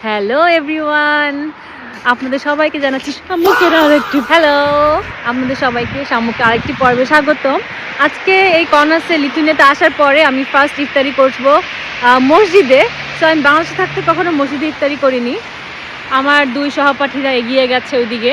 Hello everyone, আপনাদের সবাইকে জানাচ্ছি শামুকের আরেকটি হ্যালো। আপনাদের সবাইকে শামুকের আরেকটি পর্বে স্বাগতম। আজকে এই কর্নার্সে লিটুনেতে আসার পরে আমি ফার্স্ট ইফতারি করবো মসজিদে। সো আমি বাংলাদেশে থাকতে কখনো মসজিদে ইফতারি করিনি। আমার দুই সহপাঠীরা এগিয়ে গেছে ওইদিকে।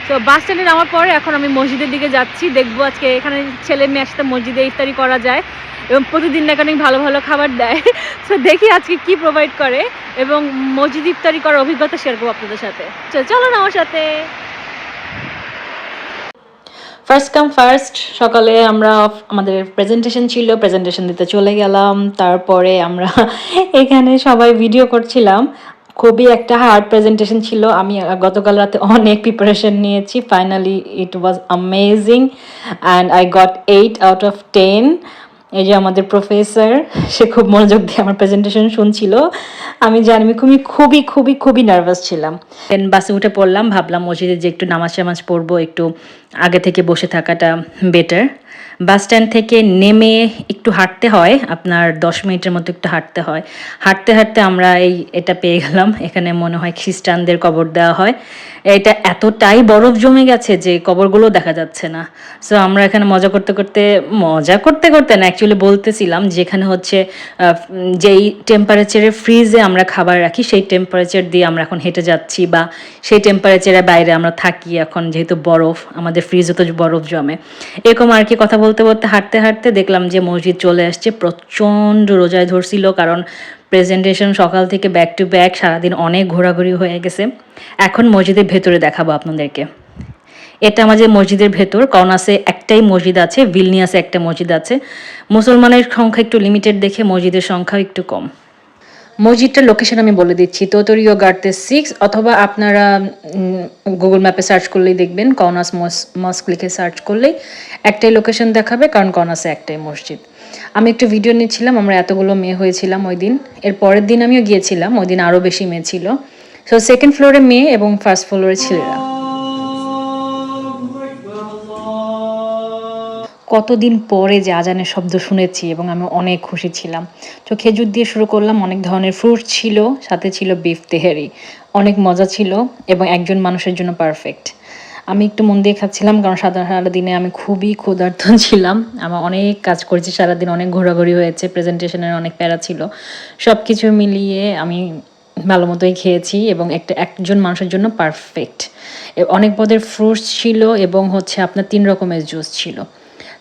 তো বাস স্ট্যান্ডে নামার পরে এখন আমি মসজিদের দিকে যাচ্ছি, দেখবো আজকে এখানে ছেলে মেয়ে একসাথে মসজিদে ইফতারি করা যায় এবং প্রতিদিন না অনেক ভালো ভালো খাবার দেয়। তো দেখি আজকে কি প্রোভাইড করে এবং মসজিদ ইফতারি করার অভিজ্ঞতা শেয়ার করবো আপনাদের সাথে। চলো না আমার সাথে। ফার্স্ট কাম ফার্স্ট, সকালে আমরা আমাদের প্রেজেন্টেশন ছিল, প্রেজেন্টেশন দিতে চলে গেলাম। তারপরে আমরা এখানে সবাই ভিডিও করছিলাম। খুবই একটা হার্ড প্রেজেন্টেশন ছিল। আমি গতকাল রাতে অনেক প্রিপারেশন নিয়েছি। Finally it was amazing and I got 8 out of 10। এই যে আমাদের প্রফেসর, সে খুব মনোযোগ দিয়ে আমার প্রেজেন্টেশন শুনছিল। আমি জানি আমি খুবই খুবই খুবই নার্ভাস ছিলাম। দেন বাসে উঠে পড়লাম, ভাবলাম মসজিদে যে একটু নামাজ টামাজ পড়বো, একটু আগে থেকে বসে থাকাটা বেটার। বাস স্ট্যান্ড থেকে নেমে একটু হাঁটতে হয়, আপনার 10 মিনিটের মতো একটু হাঁটতে হয়। হাঁটতে হাঁটতে আমরা এটা পেয়ে গেলাম। এখানে মনে হয় খ্রিস্টানদের কবর দেওয়া হয়। এটা এতটাই বরফ জমে গেছে যে কবরগুলো দেখা যাচ্ছে না। সো আমরা এখানে মজা করতে করতে না, অ্যাকচুয়ালি বলতেছিলাম যেখানে হচ্ছে যেই টেম্পারেচারে ফ্রিজে আমরা খাবার রাখি সেই টেম্পারেচার দিয়ে আমরা এখন হেঁটে যাচ্ছি, বা সেই টেম্পারেচারের বাইরে আমরা থাকি এখন, যেহেতু বরফ, আমাদের ফ্রিজে তো বরফ জমে। এরকম আর কি কথা বলতে বলতে হাঁটতে হাঁটতে দেখলাম যে মসজিদ চলে আসছে। প্রচণ্ড রোজায় ধরছিল, কারণ প্রেজেন্টেশন সকাল থেকে ব্যাক টু ব্যাক, সারাদিন অনেক ঘোরাঘুরি হয়ে গেছে। এখন মসজিদের ভেতরে দেখাবো আপনাদেরকে। এটা আমাদের মসজিদের ভেতর। কর্নাসে একটাই মসজিদ আছে, ভিলনিয়াসে একটা মসজিদ আছে। মুসলমানের সংখ্যা একটু লিমিটেড দেখে মসজিদের সংখ্যা একটু কম। মসজিদটার লোকেশন আমি বলে দিচ্ছি, তোতরিও গার্তে 6, অথবা আপনারা গুগল ম্যাপে সার্চ করলেই দেখবেন, কর্নাস মস্ক লিখে সার্চ করলেই একটাই লোকেশন দেখাবে, কারণ কর্নাসে একটাই মসজিদ। আমি একটু ভিডিও নিচ্ছিলাম, আমরা এতগুলো মেয়ে হয়েছিলাম ওই দিন। এর পরের দিন আমিও গিয়েছিলাম, ওই দিন আরও বেশি মেয়ে ছিল। সো সেকেন্ড ফ্লোরে মেয়ে এবং ফার্স্ট ফ্লোরে ছেলেরা। কতদিন পরে যে আজানের শব্দ শুনেছি এবং আমি অনেক খুশি ছিলাম। তো খেজুর দিয়ে শুরু করলাম, অনেক ধরনের ফ্রুট ছিল, সাথে ছিল বিফ তেহারি। অনেক মজা ছিল এবং একজন মানুষের জন্য পারফেক্ট। আমি একটু মন দিয়ে খাচ্ছিলাম, কারণ সারাদিনে আমি খুবই ক্ষুধার্ত ছিলাম। আমার অনেক কাজ করেছি সারাদিন, অনেক ঘোরাঘুরি হয়েছে, প্রেজেন্টেশনের অনেক প্যারা ছিল। সব কিছু মিলিয়ে আমি ভালো মতোই খেয়েছি এবং একজন মানুষের জন্য পারফেক্ট। অনেক পদের ফ্রুটস ছিল এবং হচ্ছে আপনার 3 রকমের জুস ছিল।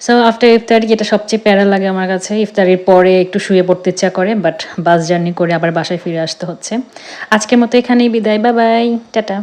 সো আফটার ইফতারি, যেটা সবচেয়ে প্যারা লাগে আমার কাছে, ইফতারির পরে একটু শুয়ে পড়তে ইচ্ছা করে, বাট বাস জার্নি করে আবার বাসায় ফিরে আসতে হচ্ছে। আজকের মতো এখানেই বিদায়, বাই বাই, টাটা।